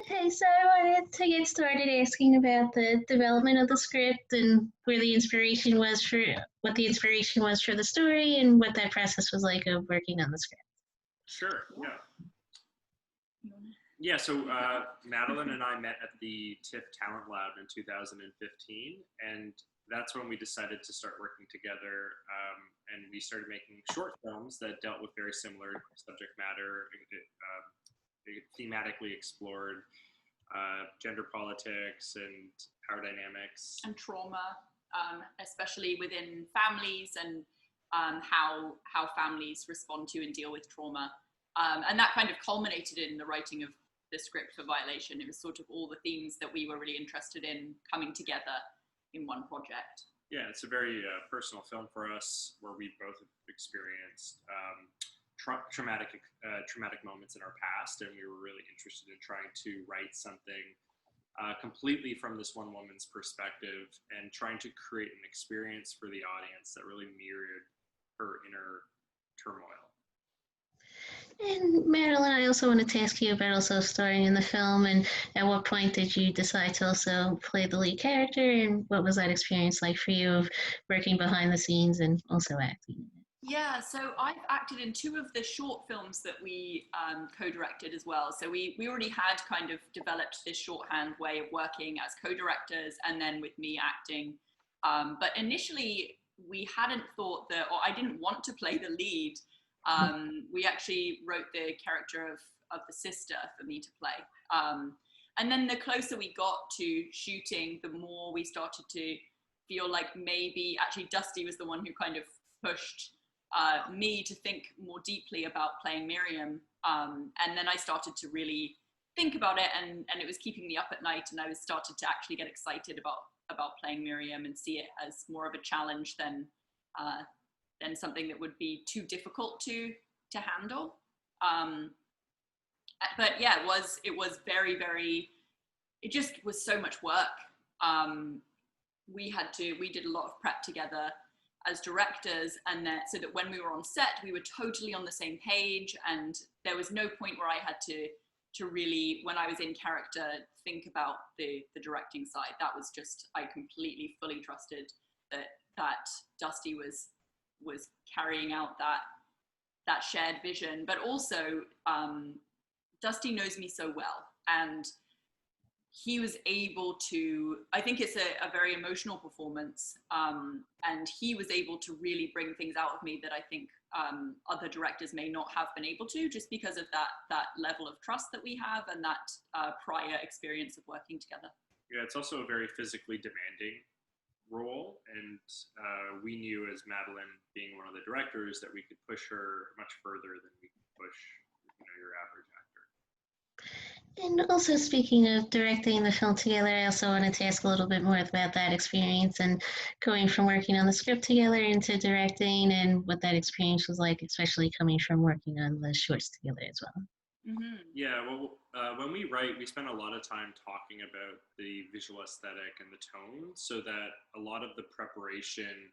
Okay, so I wanted to get started asking about the development of the script and where the inspiration was for what the inspiration was for the story and what that process was like of working on the script. Sure. Yeah. Yeah. So Madeline and I met at the TIFF Talent Lab in 2015, and that's when we decided to start working together. And we started making short films that dealt with very similar subject matter. It thematically explored gender politics and power dynamics and trauma, especially within families and how families respond to and deal with trauma. And that kind of culminated in the writing of the script for Violation. It was sort of all the themes that we were really interested in coming together in one project. Yeah, it's a very personal film for us, where we both experienced traumatic moments in our past, and we were really interested in trying to write something completely from this one woman's perspective and trying to create an experience for the audience that really mirrored her inner turmoil. And Marilyn, I also wanted to ask you about also starring in the film, and at what point did you decide to also play the lead character, and what was that experience like for you of working behind the scenes and also acting? Yeah, so I've acted in 2 of the short films that we co-directed as well. So we already had kind of developed this shorthand way of working as co-directors, and then with me acting. But initially, we hadn't thought that, or I didn't want to play the lead. We actually wrote the character of the sister for me to play. And then the closer we got to shooting, the more we started to feel like maybe actually Dusty was the one who kind of pushed me to think more deeply about playing Miriam. And then I started to really think about it, and it was keeping me up at night, and I was started to actually get excited about playing Miriam and see it as more of a challenge than something that would be too difficult to handle. But yeah, it was very, very, it just was so much work. We did a lot of prep together as directors, and that so that when we were on set, we were totally on the same page, and there was no point where I had to really, when I was in character, think about the directing side. That was just, I completely, fully trusted that Dusty was carrying out that shared vision. But also, Dusty knows me so well, and he was able to, I think it's a very emotional performance, and he was able to really bring things out of me that I think other directors may not have been able to, just because of that level of trust that we have and that prior experience of working together. Yeah, it's also a very physically demanding role, and we knew, as Madeleine being one of the directors, that we could push her much further than we could push your average actor. And also, speaking of directing the film together, I also wanted to ask a little bit more about that experience and going from working on the script together into directing, and what that experience was like, especially coming from working on the shorts together as well. Mm-hmm. Yeah, well, when we write, we spend a lot of time talking about the visual aesthetic and the tone, so that a lot of the preparation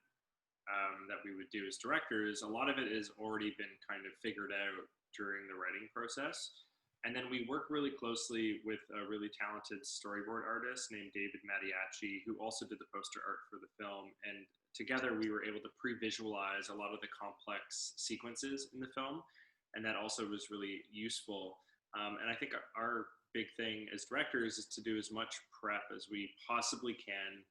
that we would do as directors, a lot of it has already been kind of figured out during the writing process. And then we work really closely with a really talented storyboard artist named David Mattiacci, who also did the poster art for the film. And together we were able to pre-visualize a lot of the complex sequences in the film. And that also was really useful. And I think our big thing as directors is to do as much prep as we possibly can.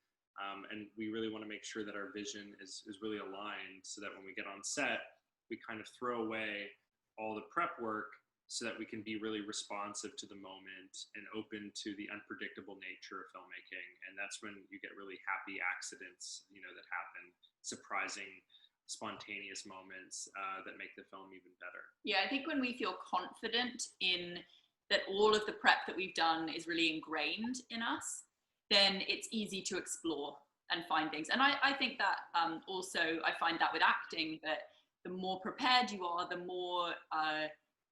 And we really want to make sure that our vision is really aligned, so that when we get on set, we kind of throw away all the prep work, so that we can be really responsive to the moment and open to the unpredictable nature of filmmaking. And that's when you get really happy accidents, that happen, surprising, spontaneous moments that make the film even better. Yeah, I think when we feel confident in that all of the prep that we've done is really ingrained in us, then it's easy to explore and find things. And I think that also, I find that with acting, that the more prepared you are, the more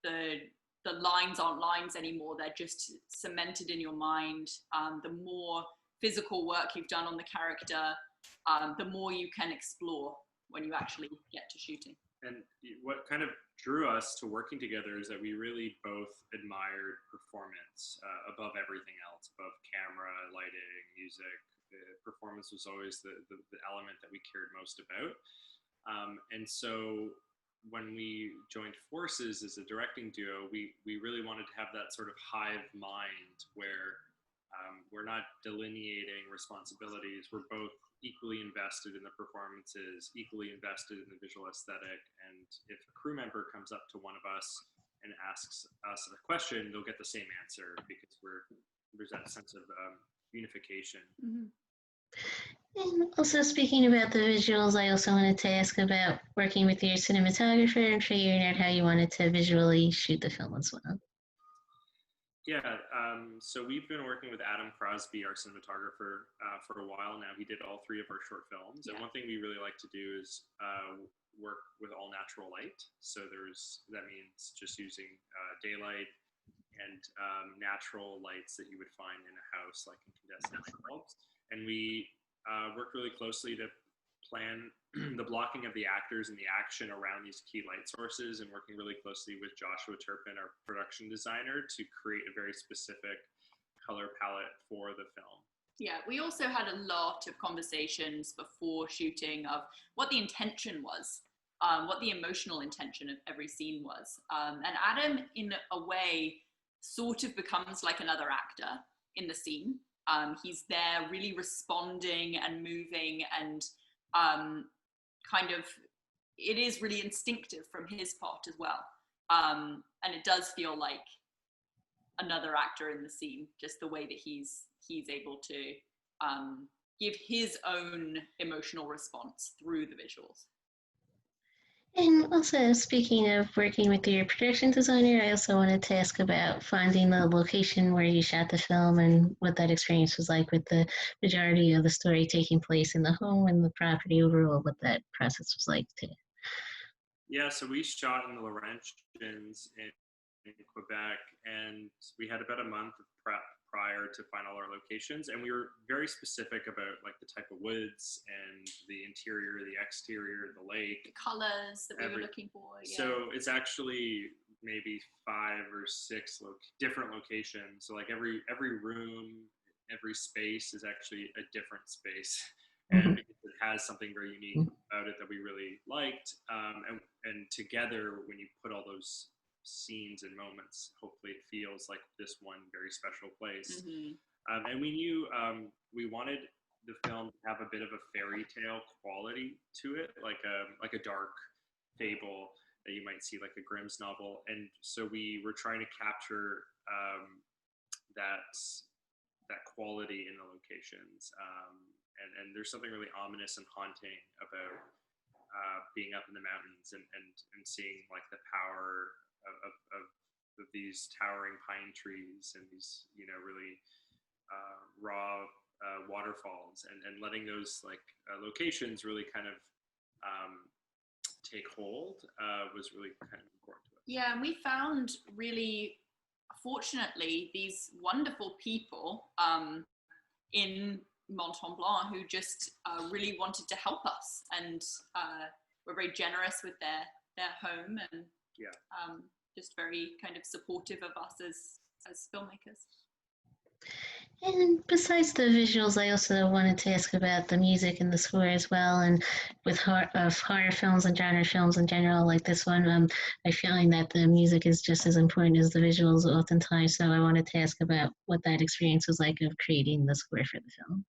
the lines aren't lines anymore, they're just cemented in your mind. The more physical work you've done on the character, the more you can explore when you actually get to shooting. And what kind of drew us to working together is that we really both admired performance above everything else, above camera, lighting, music. Performance was always the element that we cared most about. And so when we joined forces as a directing duo, we really wanted to have that sort of hive mind where we're not delineating responsibilities. We're both equally invested in the performances, equally invested in the visual aesthetic. And if a crew member comes up to one of us and asks us a question, they'll get the same answer because there's that sense of unification. Mm-hmm. And also speaking about the visuals, I also wanted to ask about working with your cinematographer and figuring out how you wanted to visually shoot the film as well. Yeah, so we've been working with Adam Crosby, our cinematographer, for a while now. He did all 3 of our short films. And one thing we really like to do is work with all natural light. So that means just using daylight and natural lights that you would find in a house, like incandescent bulbs. And we worked really closely to plan the blocking of the actors and the action around these key light sources, and working really closely with Joshua Turpin, our production designer, to create a very specific color palette for the film. Yeah, we also had a lot of conversations before shooting of what the intention was, what the emotional intention of every scene was. And Adam, in a way, sort of becomes like another actor in the scene. He's there really responding and moving, and kind of, it is really instinctive from his part as well. And it does feel like another actor in the scene, just the way that he's able to give his own emotional response through the visuals. And also, speaking of working with your production designer, I also wanted to ask about finding the location where you shot the film and what that experience was like, with the majority of the story taking place in the home and the property overall, what that process was like too. Yeah, so we shot in the Laurentians in Quebec, and we had about a month of prep prior to find all our locations, and we were very specific about like the type of woods and the interior, the exterior, the lake, the colors that we were looking for. Yeah. So it's actually maybe 5 or 6 different locations. So like every room, every space is actually a different space, and because it has something very unique about it that we really liked. And together, when you put all those scenes and moments, hopefully it feels like this one very special place. And we knew we wanted the film to have a bit of a fairy tale quality to it, like a dark fable that you might see, like a Grimm's novel. And so we were trying to capture that quality in the locations. And there's something really ominous and haunting about being up in the mountains and seeing like the power of these towering pine trees and these, really raw waterfalls, and letting those locations really kind of take hold was really kind of important to us. Yeah, and we found really, fortunately, these wonderful people in Mont Blanc who just really wanted to help us, and were very generous with their home, and just very kind of supportive of us as filmmakers. And besides the visuals, I also wanted to ask about the music and the score as well. And with horror films and genre films in general, like this one, I find that the music is just as important as the visuals oftentimes. So I wanted to ask about what that experience was like of creating the score for the film.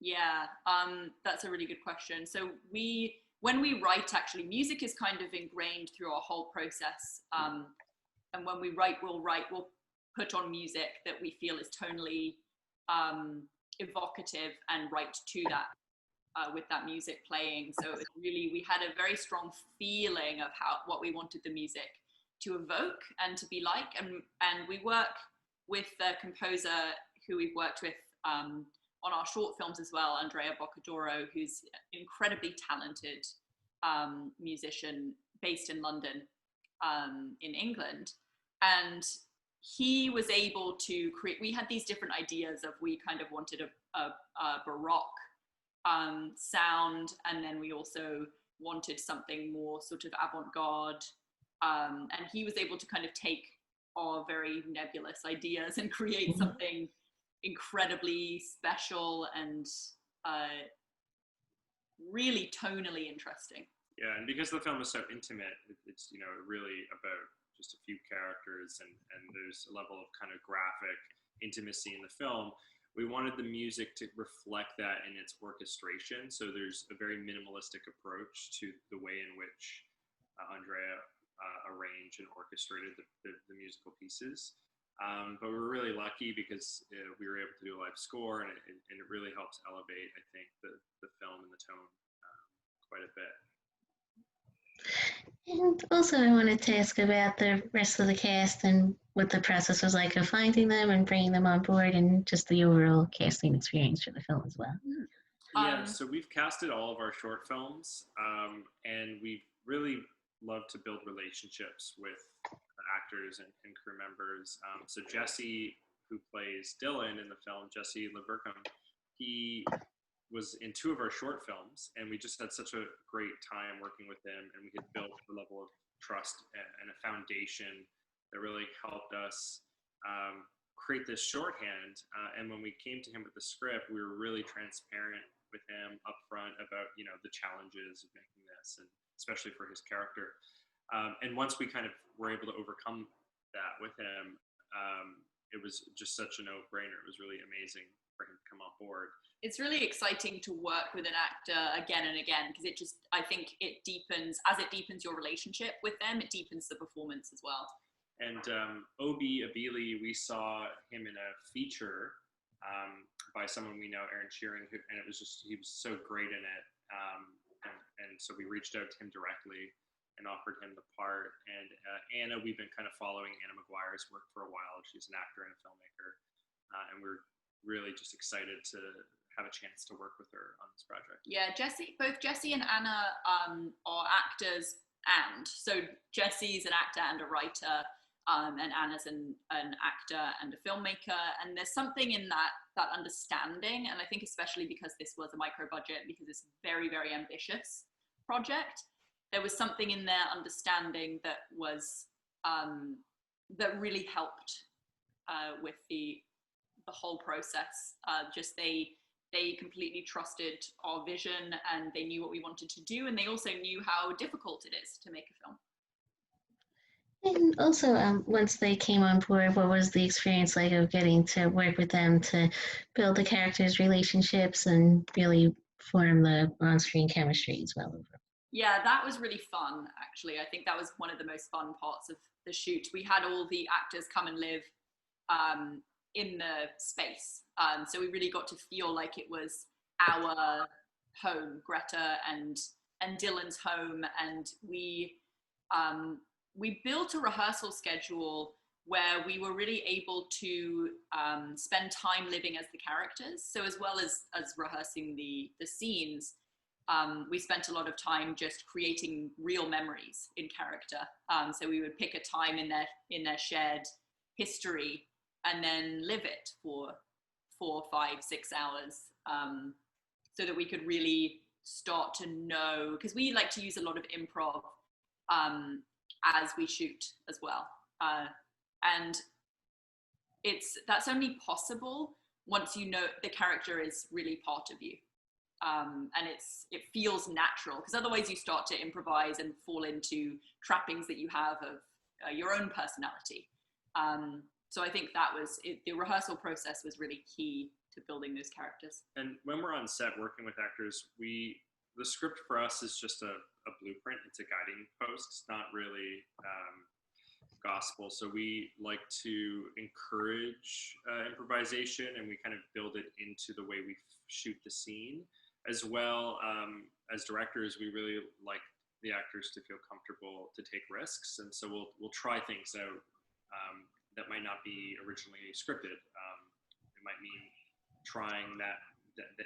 Yeah, that's a really good question. So when we write, actually, music is kind of ingrained through our whole process. And when we write, we'll put on music that we feel is tonally evocative and right to that, with that music playing. So it really, we had a very strong feeling of what we wanted the music to evoke and to be like. And we work with the composer who we've worked with on our short films as well, Andrea Boccadoro, who's an incredibly talented musician based in London, in England. And he was able to create, we had these different ideas of, we kind of wanted a Baroque sound, and then we also wanted something more sort of avant-garde, and he was able to kind of take our very nebulous ideas and create something incredibly special and really tonally interesting. Yeah, and because the film is so intimate, it's really about just a few characters, and there's a level of kind of graphic intimacy in the film. We wanted the music to reflect that in its orchestration. So there's a very minimalistic approach to the way in which Andrea arranged and orchestrated the musical pieces. But we were really lucky because we were able to do a live score, and it really helps elevate, I think, the film and the tone quite a bit. And also, I wanted to ask about the rest of the cast and what the process was like of finding them and bringing them on board, and just the overall casting experience for the film as well. Yeah, so we've casted all of our short films, and we really love to build relationships with actors and crew members. So Jesse, who plays Dylan in the film, Jesse LeBurkham, he was in 2 of our short films, and we just had such a great time working with him, and we had built a level of trust and a foundation that really helped us create this shorthand. And when we came to him with the script, we were really transparent with him up front about the challenges of making this, and especially for his character. And once we kind of were able to overcome that with him, it was just such a no-brainer. It was really amazing for him to come on board. It's really exciting to work with an actor again and again, because I think it deepens your relationship with them, it deepens the performance as well. And Obi Abili, we saw him in a feature by someone we know, Aaron Shearing, and he was so great in it. And so we reached out to him directly and offered him the part. And Anna, we've been kind of following Anna Maguire's work for a while. She's an actor and a filmmaker, and we're really just excited to have a chance to work with her on this project. Yeah, both Jesse and Anna are actors, and so Jesse's an actor and a writer, and Anna's an actor and a filmmaker, and there's something in that understanding, and I think especially because this was a micro budget, because it's a very, very ambitious project, there was something in their understanding that was that really helped with the whole process. Just they completely trusted our vision, and they knew what we wanted to do, and they also knew how difficult it is to make a film. And also, once they came on board, what was the experience like of getting to work with them to build the characters' relationships and really form the on-screen chemistry as well? Yeah, that was really fun, actually. I think that was one of the most fun parts of the shoot. We had all the actors come and live in the space. So we really got to feel like it was our home, Greta and Dylan's home. And we built a rehearsal schedule where we were really able to spend time living as the characters. So as well as rehearsing the scenes, we spent a lot of time just creating real memories in character. So we would pick a time in their shared history and then live it for 4, 5, 6 hours, so that we could really start to know, because we like to use a lot of improv as we shoot as well. And that's only possible once you know the character is really part of you. And it feels natural, because otherwise you start to improvise and fall into trappings that you have of your own personality. So I think the rehearsal process was really key to building those characters. And when we're on set working with actors, the script for us is just a blueprint. It's a guiding post. It's not really gospel. So we like to encourage improvisation, and we kind of build it into the way we shoot the scene. As well, as directors, we really like the actors to feel comfortable to take risks, and so we'll try things out that might not be originally scripted. It might mean trying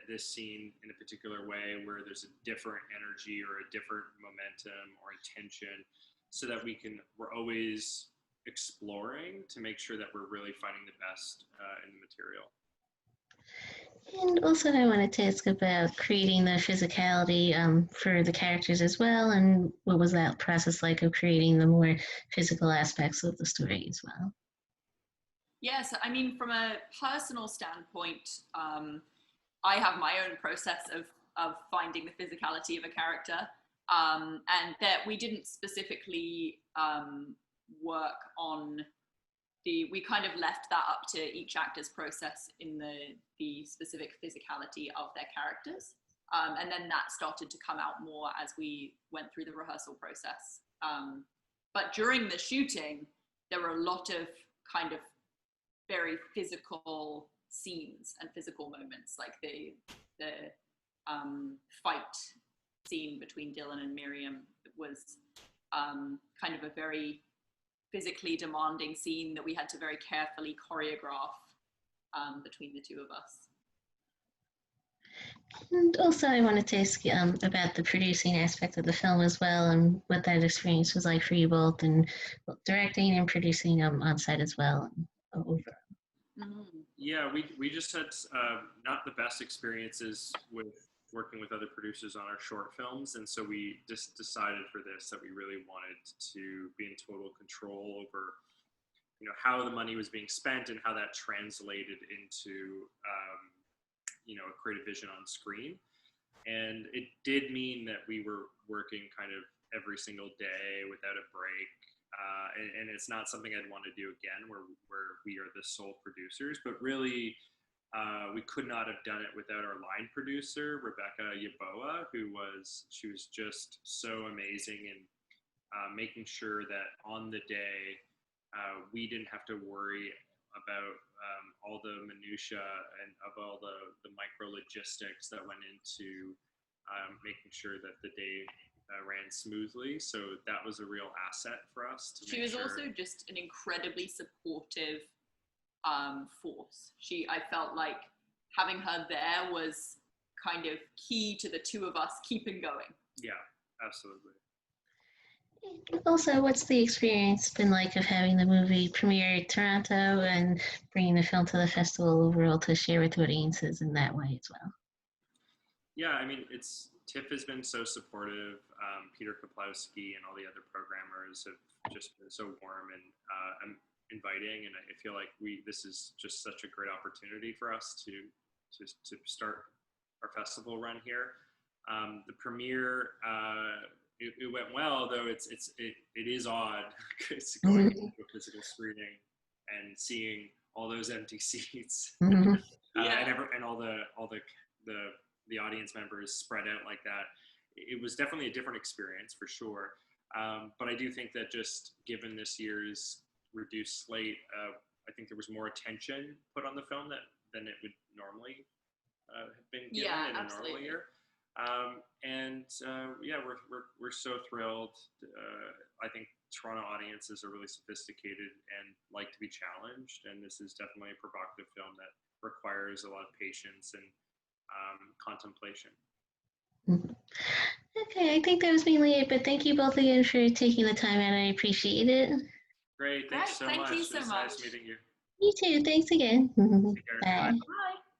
this scene in a particular way where there's a different energy or a different momentum or intention, so that we're always exploring to make sure that we're really finding the best in the material. And also, I wanted to ask about creating the physicality for the characters as well, and what was that process like of creating the more physical aspects of the story as well? Yes, I mean, from a personal standpoint, I have my own process of finding the physicality of a character, and that we didn't specifically work on we kind of left that up to each actor's process in the specific physicality of their characters. And then that started to come out more as we went through the rehearsal process. But during the shooting, there were a lot of kind of very physical scenes and physical moments, like the fight scene between Dylan and Miriam was kind of a very physically demanding scene that we had to very carefully choreograph between the two of us. And also, I wanted to ask about the producing aspect of the film as well, and what that experience was like for you both, and directing and producing on set as well. Overall. Yeah, we just had not the best experiences with working with other producers on our short films, and so we just decided for this that we really wanted to be in total control over, you know, how the money was being spent and how that translated into, you know, a creative vision on screen. And it did mean that we were working kind of every single day without a break. And it's not something I'd want to do again, where we are the sole producers, but really, we could not have done it without our line producer, Rebecca Yaboa, she was just so amazing in making sure that on the day, we didn't have to worry about all the minutia and of all the micro logistics that went into making sure that the day ran smoothly. So that was a real asset for us. She was also just an incredibly supportive force. I felt like having her there was kind of key to the two of us keeping going. Yeah, absolutely. Also, what's the experience been like of having the movie premiere in Toronto and bringing the film to the festival overall to share with audiences in that way as well? Yeah, I mean, TIFF has been so supportive. Peter Kaplowski and all the other programmers have just been so warm and inviting, and I feel like this is just such a great opportunity for us to start our festival run here. The premiere, it went well, though it is odd going to a physical screening and seeing all those empty seats and all the audience members spread out like that. It was definitely a different experience for sure. But I do think that just given this year's reduced slate, I think there was more attention put on the film than it would normally have been given in a normal year. We're so thrilled. I think Toronto audiences are really sophisticated and like to be challenged, and this is definitely a provocative film that requires a lot of patience and contemplation. Okay, I think that was mainly it, but thank you both again for taking the time out. I appreciate it. Great, thanks so much. Thank you so much. Nice meeting you. You too. Thanks again. Take care. Bye. Bye.